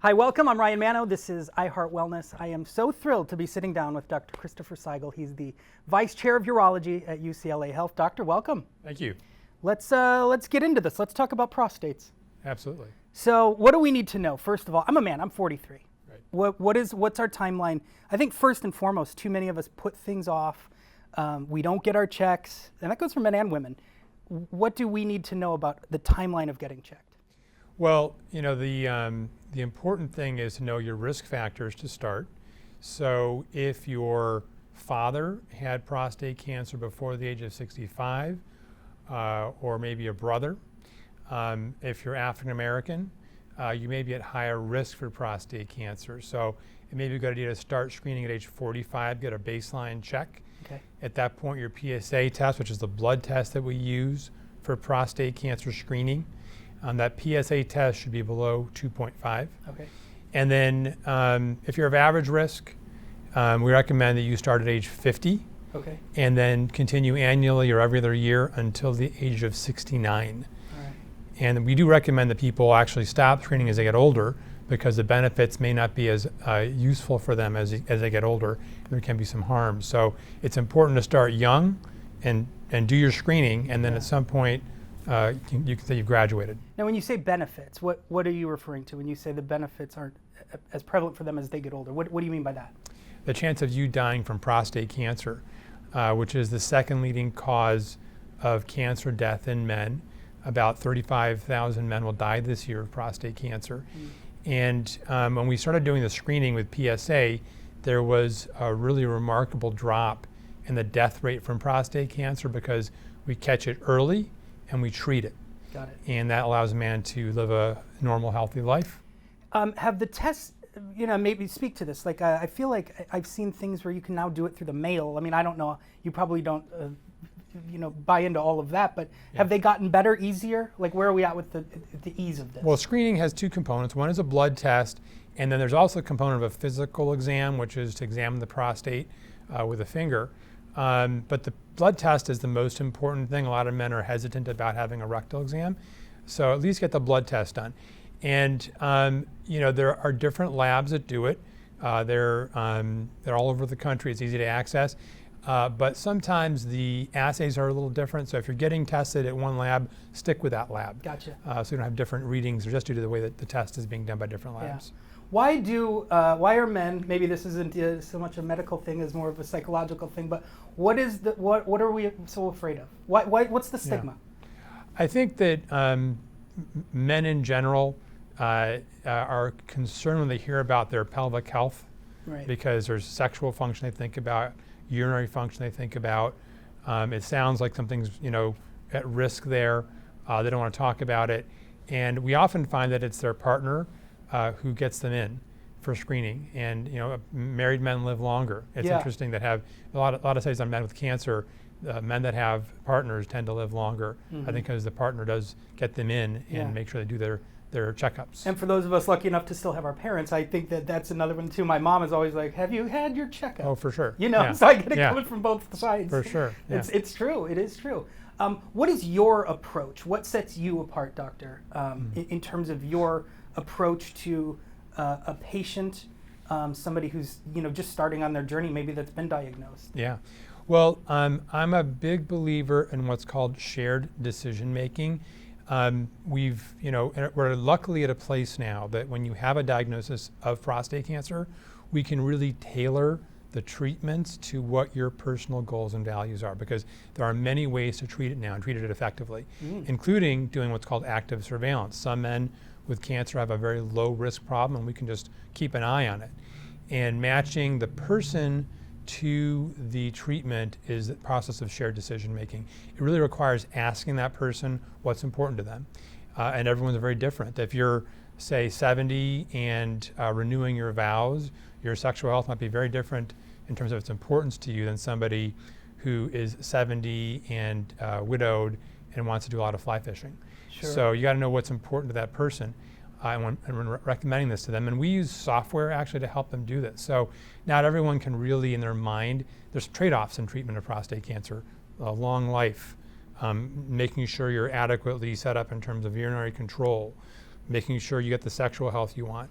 Hi, welcome. I'm Ryan Manno. This is iHeartWellness. I am so thrilled to be sitting down with Dr. Christopher Saigal. He's the Vice Chair of Urology at UCLA Health. Doctor, welcome. Thank you. Let's get into this. Let's talk about prostates. Absolutely. So, what do we need to know? First of all, I'm a man. I'm 43. Right. What's our timeline? I think first and foremost, too many of us put things off. We don't get our checks, and that goes for men and women. What do we need to know about the timeline of getting checked? Well, you know, the important thing is to know your risk factors to start. So if your father had prostate cancer before the age of 65, or maybe a brother, if you're African American, you may be at higher risk for prostate cancer. So it may be a good idea to start screening at age 45, get a baseline check. Okay. At that point, your PSA test, which is the blood test that we use for prostate cancer screening, that PSA test should be below 2.5. Okay. And then if you're of average risk, we recommend that you start at age 50. Okay. And then continue annually or every other year until the age of 69. All right. And we do recommend that people actually stop screening as they get older, because the benefits may not be as useful for them as they get older. There can be some harm. So it's important to start young and do your screening, and then at some point you can say you've graduated. Now, when you say benefits, what are you referring to when you say the benefits aren't as prevalent for them as they get older? What do you mean by that? The chance of you dying from prostate cancer, which is the second leading cause of cancer death in men. About 35,000 men will die this year of prostate cancer. And when we started doing the screening with PSA, there was a really remarkable drop in the death rate from prostate cancer because we catch it early and we treat it. Got it. And that allows a man to live a normal, healthy life. Have the tests, maybe speak to this. Like, I feel like I've seen things where you can now do it through the mail. I mean, I don't know, you probably don't, buy into all of that, but have they gotten better, easier? Like, where are we at with the ease of this? Well, screening has two components. One is a blood test, and then there's also a component of a physical exam, which is to examine the prostate with a finger. But the blood test is the most important thing. A lot of men are hesitant about having a rectal exam, so at least get the blood test done. And there are different labs that do it. They're all over the country. It's easy to access. But sometimes the assays are a little different. So if you're getting tested at one lab, stick with that lab. Gotcha. So you don't have different readings, or just due to the way that the test is being done by different labs. Yeah. Why are men, maybe this isn't so much a medical thing as more of a psychological thing, but what are we so afraid of? What's the stigma? Yeah. I think that men in general are concerned when they hear about their pelvic health, Right. because there's sexual function they think about, urinary function they think about. It sounds like something's at risk there. They don't want to talk about it, and we often find that it's their partner who gets them in for screening. And married men live longer. It's interesting that have a lot of studies on men with cancer. Men that have partners tend to live longer. I think because the partner does get them in and make sure they do their checkups. And for those of us lucky enough to still have our parents, I think that's another one too. My mom is always like, "Have you had your checkup?" Oh, for sure. So I get it coming from both sides. For sure. Yeah. It's true. It is true. What is your approach? What sets you apart, doctor, in terms of your approach to a patient, somebody who's just starting on their journey, maybe that's been diagnosed? Yeah. Well, I'm a big believer in what's called shared decision making. We're luckily at a place now that when you have a diagnosis of prostate cancer, we can really tailor the treatments to what your personal goals and values are, because there are many ways to treat it now and treat it effectively, including doing what's called active surveillance. Some men with cancer have a very low risk problem, and we can just keep an eye on it. And matching the person to the treatment is the process of shared decision making. It really requires asking that person what's important to them. And everyone's very different. If you're, say, 70 and renewing your vows, your sexual health might be very different in terms of its importance to you than somebody who is 70 and widowed and wants to do a lot of fly fishing. Sure. So you got to know what's important to that person. And we're recommending this to them, and we use software actually to help them do this. So not everyone can really, in their mind, there's trade-offs in treatment of prostate cancer, a long life, making sure you're adequately set up in terms of urinary control, making sure you get the sexual health you want.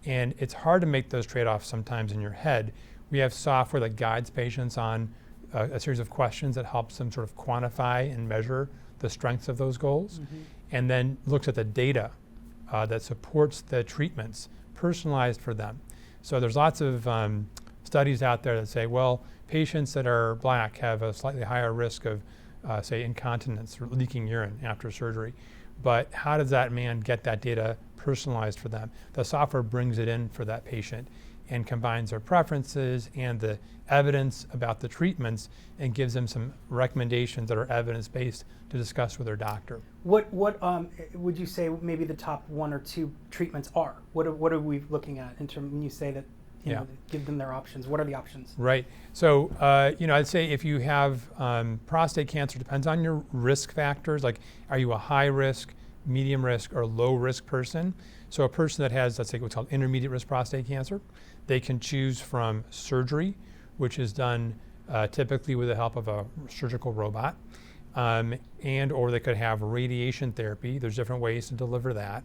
And it's hard to make those trade-offs sometimes in your head. We have software that guides patients on a series of questions that helps them sort of quantify and measure the strengths of those goals, and then looks at the data that supports the treatments personalized for them. So there's lots of studies out there that say, well, patients that are Black have a slightly higher risk of, say, incontinence or leaking urine after surgery. But how does that man get that data personalized for them? The software brings it in for that patient and combines their preferences and the evidence about the treatments and gives them some recommendations that are evidence-based to discuss with their doctor. What would you say maybe the top 1 or 2 treatments are? What are we looking at in terms when you say that you know, give them their options? What are the options? Right. So I'd say if you have prostate cancer, depends on your risk factors. Like, are you a high risk, medium risk, or low risk person? So a person that has, let's say, what's called intermediate risk prostate cancer, they can choose from surgery, which is done typically with the help of a surgical robot, and or they could have radiation therapy. There's different ways to deliver that.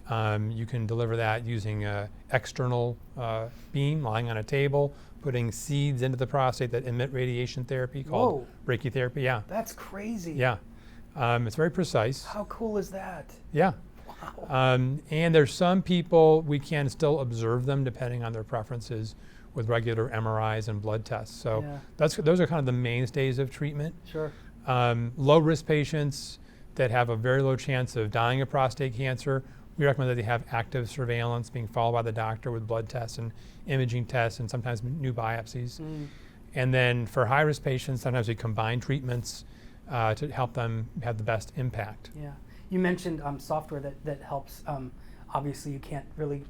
You can deliver that using an external beam, lying on a table, putting seeds into the prostate that emit radiation therapy called brachytherapy. Yeah. That's crazy. Yeah. It's very precise. How cool is that? Yeah. Wow. And there's some people, we can still observe them depending on their preferences with regular MRIs and blood tests. So those are kind of the mainstays of treatment. Sure. Low risk patients that have a very low chance of dying of prostate cancer, we recommend that they have active surveillance being followed by the doctor with blood tests and imaging tests and sometimes new biopsies. And then for high risk patients, sometimes we combine treatments to help them have the best impact. Yeah. You mentioned software that helps. Obviously, you can't really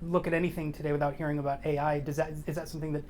look at anything today without hearing about AI. Is that something that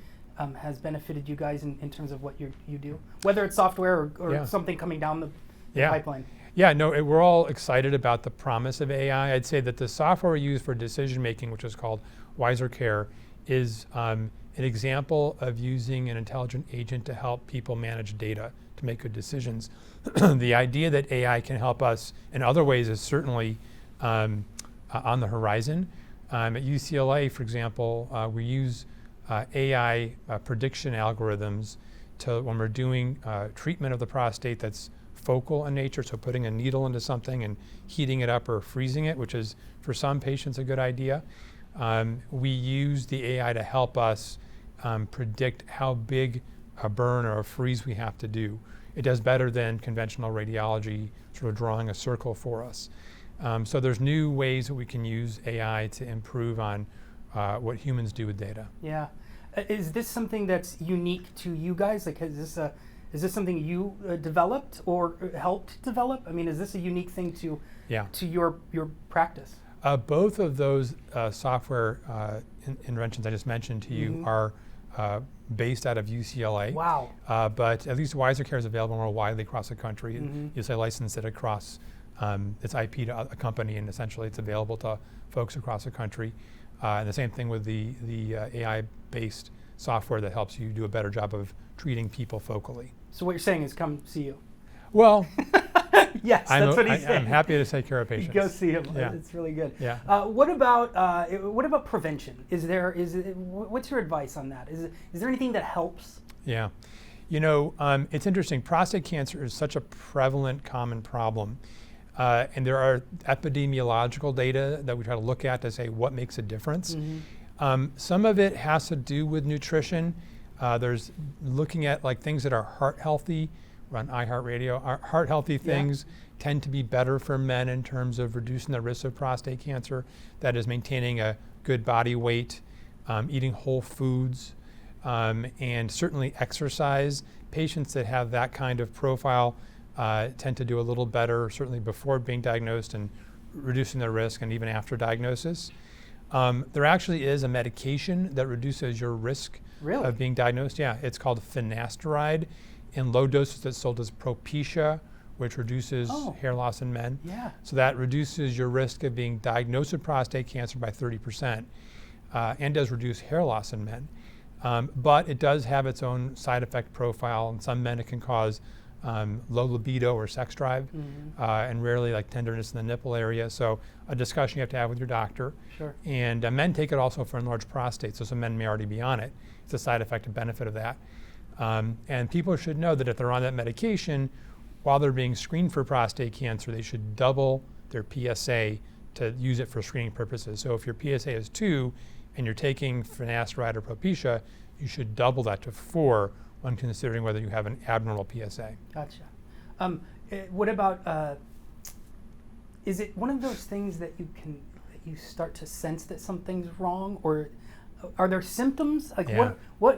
has benefited you guys in terms of what you do? Whether it's software or something coming down the pipeline? Yeah, no, we're all excited about the promise of AI. I'd say that the software we use for decision making, which is called Wiser Care, is an example of using an intelligent agent to help people manage data to make good decisions. The idea that AI can help us in other ways is certainly on the horizon. At UCLA, for example, we use AI prediction algorithms to, when we're doing treatment of the prostate that's focal in nature, so putting a needle into something and heating it up or freezing it, which is for some patients a good idea. We use the AI to help us predict how big a burn or a freeze we have to do. It does better than conventional radiology, sort of drawing a circle for us. So there's new ways that we can use AI to improve on what humans do with data. Yeah. Is this something that's unique to you guys? Like, is this something you developed or helped develop? I mean, is this a unique thing to your practice? Both of those software interventions I just mentioned to you are based out of UCLA. Wow. But at least Wiser Care is available more widely across the country. UCLA licensed it across its IP to a company, and essentially it's available to folks across the country. And the same thing with the AI-based software that helps you do a better job of treating people focally. So what you're saying is come see you. Well, yes, that's what he's saying. I'm happy to take care of patients. Go see him. Yeah. It's really good. Yeah. What about prevention? What's your advice on that? Is there anything that helps? Yeah. You know, it's interesting. Prostate cancer is such a prevalent, common problem. And there are epidemiological data that we try to look at to say what makes a difference. Some of it has to do with nutrition. There's looking at like things that are heart healthy. We're on iHeartRadio. Heart healthy things tend to be better for men in terms of reducing the risk of prostate cancer. That is maintaining a good body weight, eating whole foods, and certainly exercise. Patients that have that kind of profile tend to do a little better, certainly before being diagnosed and reducing their risk, and even after diagnosis. There actually is a medication that reduces your risk of being diagnosed. Yeah, it's called finasteride. In low doses, it's sold as Propecia, which reduces hair loss in men. Yeah. So that reduces your risk of being diagnosed with prostate cancer by 30%, and does reduce hair loss in men. But it does have its own side effect profile. In some men, it can cause low libido or sex drive, and rarely like tenderness in the nipple area. So a discussion you have to have with your doctor. Sure. And men take it also for enlarged prostate, so some men may already be on it. It's a side effect and benefit of that. And people should know that if they're on that medication, while they're being screened for prostate cancer, they should double their PSA to use it for screening purposes. So if your PSA is 2 and you're taking finasteride or Propecia, you should double that to 4 when considering whether you have an abnormal PSA. Gotcha. What about, is it one of those things that you start to sense that something's wrong, or are there symptoms? Like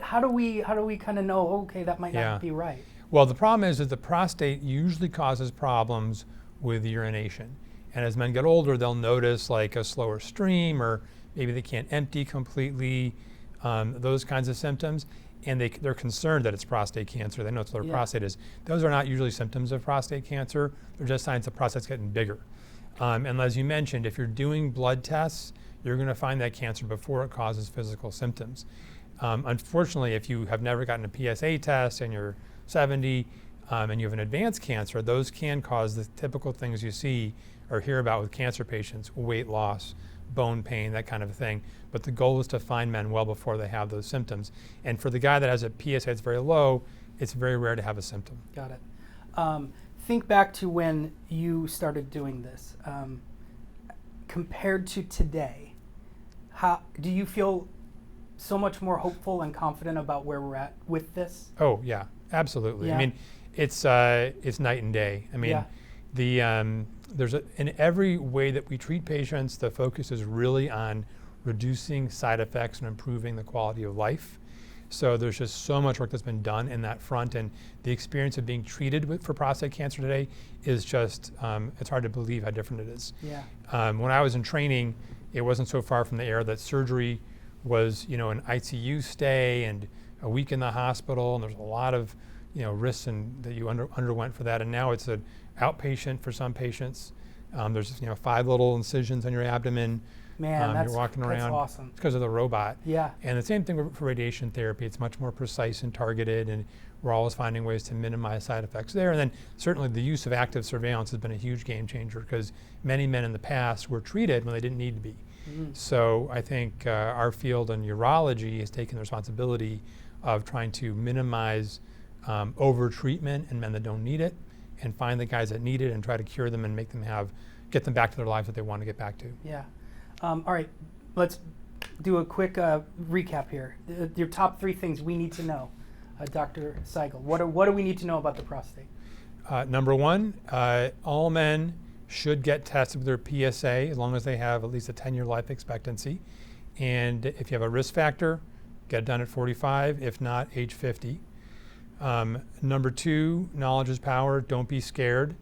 how do we kind of know, okay, that might not be right? Well, the problem is that the prostate usually causes problems with urination. And as men get older, they'll notice like a slower stream, or maybe they can't empty completely, those kinds of symptoms. And they're concerned that it's prostate cancer. They know it's what their prostate is. Those are not usually symptoms of prostate cancer. They're just signs the prostate's getting bigger. And as you mentioned, if you're doing blood tests, you're going to find that cancer before it causes physical symptoms. Unfortunately, if you have never gotten a PSA test and you're 70 and you have an advanced cancer, those can cause the typical things you see or hear about with cancer patients: weight loss, bone pain, that kind of thing. But the goal is to find men well before they have those symptoms. And for the guy that has a PSA that's very low, it's very rare to have a symptom. Got it. Think back to when you started doing this. Compared to today, how do you feel so much more hopeful and confident about where we're at with this? Oh yeah, absolutely. Yeah. I mean, it's night and day. I mean, in every way that we treat patients, the focus is really on reducing side effects and improving the quality of life. So there's just so much work that's been done in that front, and the experience of being treated for prostate cancer today is just, it's hard to believe how different it is. Yeah. When I was in training, it wasn't so far from the era that surgery was, an ICU stay and a week in the hospital, and there's a lot of, risks that you underwent for that. And now it's an outpatient for some patients. There's 5 little incisions on your abdomen. Man, you're walking around. That's awesome. It's because of the robot. Yeah. And the same thing for radiation therapy. It's much more precise and targeted, and we're always finding ways to minimize side effects there. And then certainly the use of active surveillance has been a huge game changer, because many men in the past were treated when they didn't need to be. So I think our field in urology has taken the responsibility of trying to minimize over-treatment in men that don't need it, and find the guys that need it and try to cure them and get them back to their lives that they want to get back to. Yeah. All right, let's do a quick recap here. Your top 3 things we need to know, Dr. Saigal. What do we need to know about the prostate? Number 1, all men should get tested with their PSA as long as they have at least a 10-year life expectancy. And if you have a risk factor, get it done at 45, if not, age 50. Number 2, knowledge is power. Don't be scared.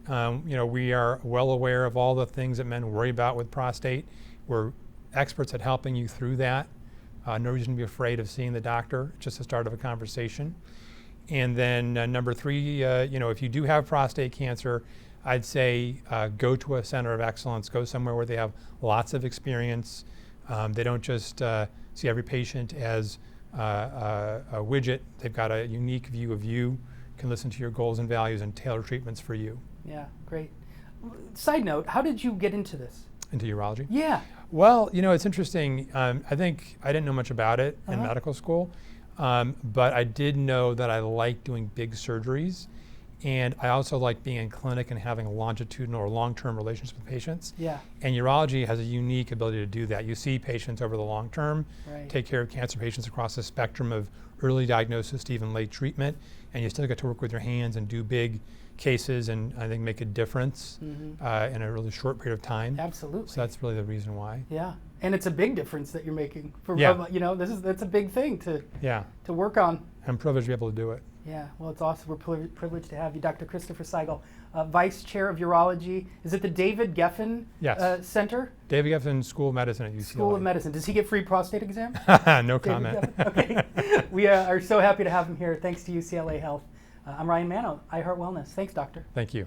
We are well aware of all the things that men worry about with prostate. We're experts at helping you through that. No reason to be afraid of seeing the doctor. It's just the start of a conversation. And then number 3, if you do have prostate cancer, I'd say go to a center of excellence. Go somewhere where they have lots of experience. They don't just see every patient as a widget. They've got a unique view of you, can listen to your goals and values and tailor treatments for you. Yeah, great. Side note, how did you get into this? Into urology? Yeah. Well, it's interesting. I think I didn't know much about it in medical school, but I did know that I like doing big surgeries, and I also like being in clinic and having a longitudinal or long-term relationships with patients. Yeah. And urology has a unique ability to do that. You see patients over the long term, take care of cancer patients across the spectrum of early diagnosis to even late treatment, and you still get to work with your hands and do big cases and I think make a difference in a really short period of time. Absolutely. So that's really the reason why. Yeah, and it's a big difference that you're making. That's a big thing to work on. I'm privileged to be able to do it. Yeah, well, it's awesome. We're privileged to have you, Dr. Christopher Saigal, Vice Chair of Urology. Is it the David Geffen Center? David Geffen School of Medicine at UCLA. School of Medicine. Does he get free prostate exam? No comment. Okay. We are so happy to have him here. Thanks to UCLA Health. I'm Ryan Manno, iHeartWellness. Thanks, doctor. Thank you.